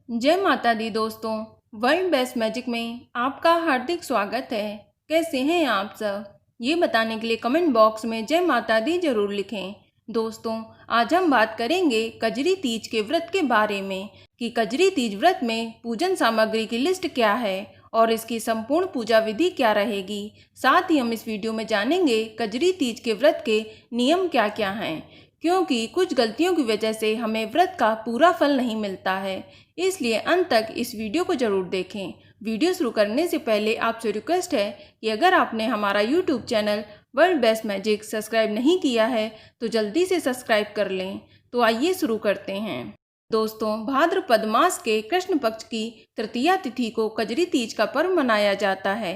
जय माता दी दोस्तों। वर्ल्ड बेस्ट मैजिक में आपका हार्दिक स्वागत है। कैसे हैं आप सब? ये बताने के लिए कमेंट बॉक्स में जय माता दी जरूर लिखें। दोस्तों, आज हम बात करेंगे कजरी तीज के व्रत के बारे में कि कजरी तीज व्रत में पूजन सामग्री की लिस्ट क्या है और इसकी संपूर्ण पूजा विधि क्या रहेगी। साथ ही हम इस वीडियो में जानेंगे कजरी तीज के व्रत के नियम क्या क्या हैं, क्योंकि कुछ गलतियों की वजह से हमें व्रत का पूरा फल नहीं मिलता है। इसलिए अंत तक इस वीडियो को जरूर देखें। वीडियो शुरू करने से पहले आपसे रिक्वेस्ट है कि अगर आपने हमारा YouTube channel world best magic subscribe नहीं किया है तो जल्दी से सब्सक्राइब कर लें। तो आइए शुरू करते हैं। दोस्तों, भाद्रपद मास के कृष्ण पक्ष की तृतीया तिथि को कजरी तीज का पर्व मनाया जाता है।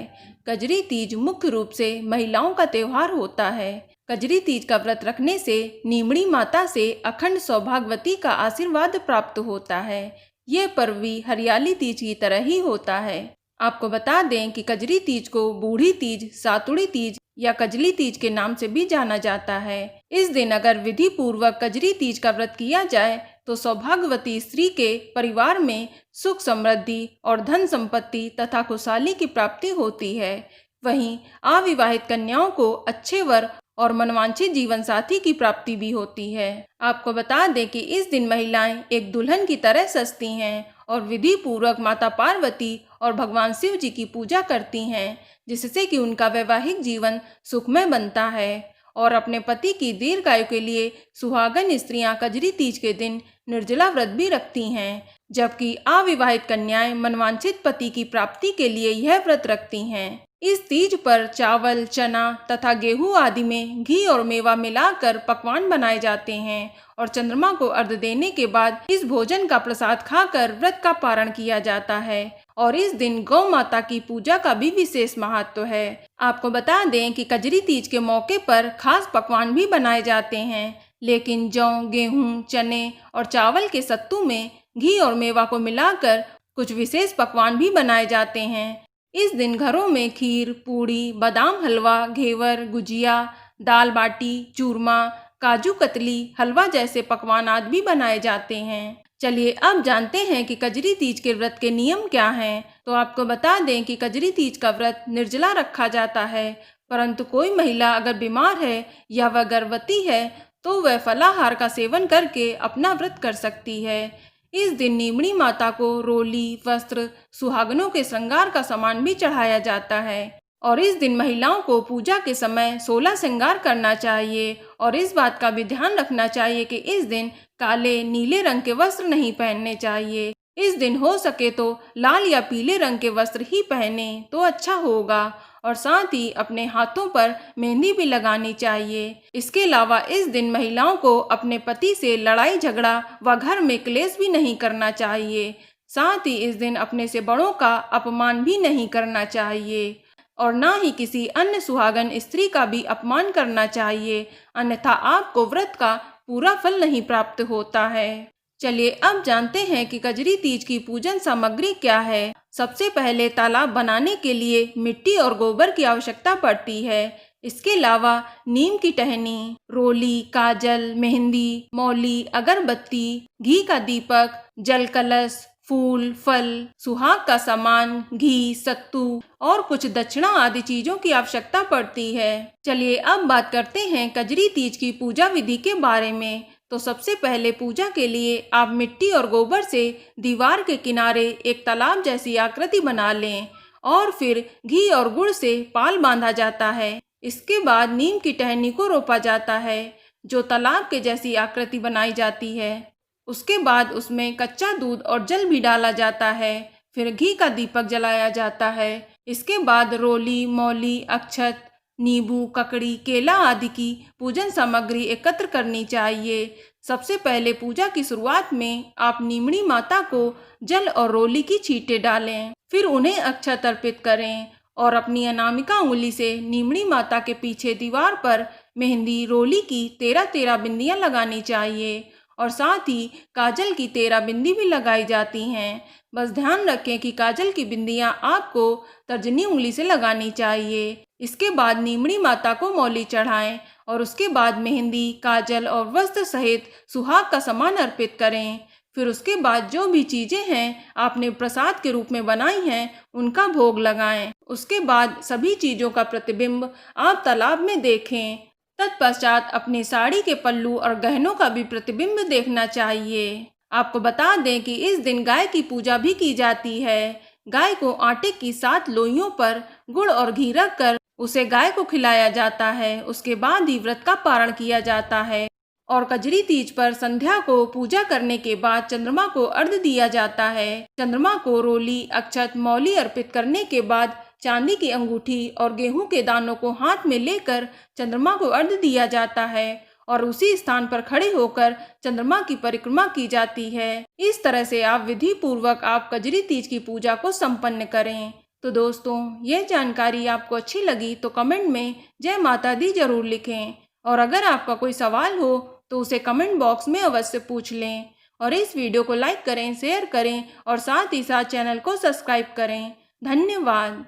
कजरी तीज मुख्य रूप से महिलाओं का त्योहार होता है। कजरी तीज का व्रत रखने से नीमड़ी माता से अखंड सौभाग्यवती का आशीर्वाद प्राप्त होता है। यह पर्व भी हरियाली तीज की तरह ही होता है। आपको बता दें कि कजरी तीज को बूढ़ी तीज, सातुड़ी तीज या कजली तीज के नाम से भी जाना जाता है। इस दिन अगर विधि पूर्वक कजरी तीज का व्रत किया जाए तो सौभाग्यवती स्त्री के परिवार में सुख समृद्धि और धन संपत्ति तथा खुशहाली की प्राप्ति होती है। वहीं अविवाहित कन्याओं को अच्छे वर और मनवांछित जीवन साथी की प्राप्ति भी होती है। आपको बता दें कि इस दिन महिलाएं एक दुल्हन की तरह सजती हैं और विधि पूर्वक माता पार्वती और भगवान शिव जी की पूजा करती हैं, जिससे कि उनका वैवाहिक जीवन सुखमय बनता है। और अपने पति की दीर्घायु के लिए सुहागन स्त्रियां कजरी तीज के दिन निर्जला व्रत भी रखती हैं, जबकि अविवाहित कन्याएं मनवांछित पति की प्राप्ति के लिए यह व्रत रखती हैं। इस तीज पर चावल, चना तथा गेहूं आदि में घी और मेवा मिलाकर पकवान बनाए जाते हैं और चंद्रमा को अर्घ्य देने के बाद इस भोजन का प्रसाद खाकर व्रत का पारण किया जाता है। और इस दिन गौ माता की पूजा का भी विशेष महत्व है। आपको बता दें कि कजरी तीज के मौके पर खास पकवान भी बनाए जाते हैं, लेकिन जौ, गेहूं, चने और चावल के सत्तू में घी और मेवा को मिलाकर कुछ विशेष पकवान भी बनाए जाते हैं। इस दिन घरों में खीर, पूड़ी, बादाम हलवा, घेवर, गुजिया, दाल बाटी, चूरमा, काजू कतली, हलवा जैसे पकवान आदि भी बनाए जाते हैं। चलिए अब जानते हैं कि कजरी तीज के व्रत के नियम क्या हैं। तो आपको बता दें कि कजरी तीज का व्रत निर्जला रखा जाता है, परंतु कोई महिला अगर बीमार है या वह गर्भवती है तो वह फलाहार का सेवन करके अपना व्रत कर सकती है। इस दिन नीमड़ी माता को रोली, वस्त्र, सुहागनों के श्रृंगार का सामान भी चढ़ाया जाता है। और इस दिन महिलाओं को पूजा के समय 16 श्रृंगार करना चाहिए और इस बात का भी ध्यान रखना चाहिए कि इस दिन काले, नीले रंग के वस्त्र नहीं पहनने चाहिए। इस दिन हो सके तो लाल या पीले रंग के वस्त्र ही पहने तो अच्छा होगा और साथ ही अपने हाथों पर मेहंदी भी लगानी चाहिए। इसके अलावा इस दिन महिलाओं को अपने पति से लड़ाई झगड़ा व घर में क्लेश भी नहीं करना चाहिए। साथ ही इस दिन अपने से बड़ों का अपमान भी नहीं करना चाहिए और ना ही किसी अन्य सुहागन स्त्री का भी अपमान करना चाहिए, अन्यथा आपको व्रत का पूरा फल नहीं प्राप्त होता है। चलिए अब जानते हैं कि कजरी तीज की पूजन सामग्री क्या है। सबसे पहले तालाब बनाने के लिए मिट्टी और गोबर की आवश्यकता पड़ती है। इसके अलावा नीम की टहनी, रोली, काजल, मेहंदी, मौली, अगरबत्ती, घी का दीपक, जल कलश, फूल, फल, सुहाग का सामान, घी, सत्तू और कुछ दक्षिणा आदि चीजों की आवश्यकता पड़ती है। चलिए अब बात करते हैं कजरी तीज की पूजा विधि के बारे में। तो सबसे पहले पूजा के लिए आप मिट्टी और गोबर से दीवार के किनारे एक तालाब जैसी आकृति बना लें और फिर घी और गुड़ से पाल बांधा जाता है। इसके बाद नीम की टहनी को रोपा जाता है जो तालाब के जैसी आकृति बनाई जाती है। उसके बाद उसमें कच्चा दूध और जल भी डाला जाता है। फिर घी का दीपक जलाया जाता है। इसके बाद रोली, मौली, अक्षत, नींबू, ककड़ी, केला आदि की पूजन सामग्री एकत्र करनी चाहिए। सबसे पहले पूजा की शुरुआत में आप नीमड़ी माता को जल और रोली की छींटे डालें, फिर उन्हें अक्षत अर्पित करें और अपनी अनामिका उंगली से नीमड़ी माता के पीछे दीवार पर मेहंदी, रोली की 13-13 बिंदियां लगानी चाहिए और साथ ही काजल की 13 बिंदी भी लगाई जाती हैं। बस ध्यान रखें कि काजल की बिंदियां आपको तर्जनी उंगली से लगानी चाहिए। इसके बाद नीमड़ी माता को मौली चढ़ाएं और उसके बाद मेहंदी, काजल और वस्त्र सहित सुहाग का सामान अर्पित करें। फिर उसके बाद जो भी चीज़ें हैं आपने प्रसाद के रूप में बनाई हैं उनका भोग लगाएं। उसके बाद सभी चीज़ों का प्रतिबिंब आप तालाब में देखें। तत्पश्चात अपनी साड़ी के पल्लू और गहनों का भी प्रतिबिंब देखना चाहिए। आपको बता दें कि इस दिन गाय की पूजा भी की जाती है। गाय को आटे की 7 लोइयों पर गुड़ और घी रख कर उसे गाय को खिलाया जाता है। उसके बाद ही व्रत का पारण किया जाता है और कजरी तीज पर संध्या को पूजा करने के बाद चंद्रमा को अर्घ्य दिया जाता है। चंद्रमा को रोली, अक्षत, मौली अर्पित करने के बाद चांदी की अंगूठी और गेहूं के दानों को हाथ में लेकर चंद्रमा को अर्घ्य दिया जाता है और उसी स्थान पर खड़े होकर चंद्रमा की परिक्रमा की जाती है। इस तरह से आप विधि पूर्वक आप कजरी तीज की पूजा को संपन्न करें। तो दोस्तों, यह जानकारी आपको अच्छी लगी तो कमेंट में जय माता दी जरूर लिखें और अगर आपका कोई सवाल हो तो उसे कमेंट बॉक्स में अवश्य पूछ लें और इस वीडियो को लाइक करें, शेयर करें और साथ ही साथ चैनल को सब्सक्राइब करें। धन्यवाद।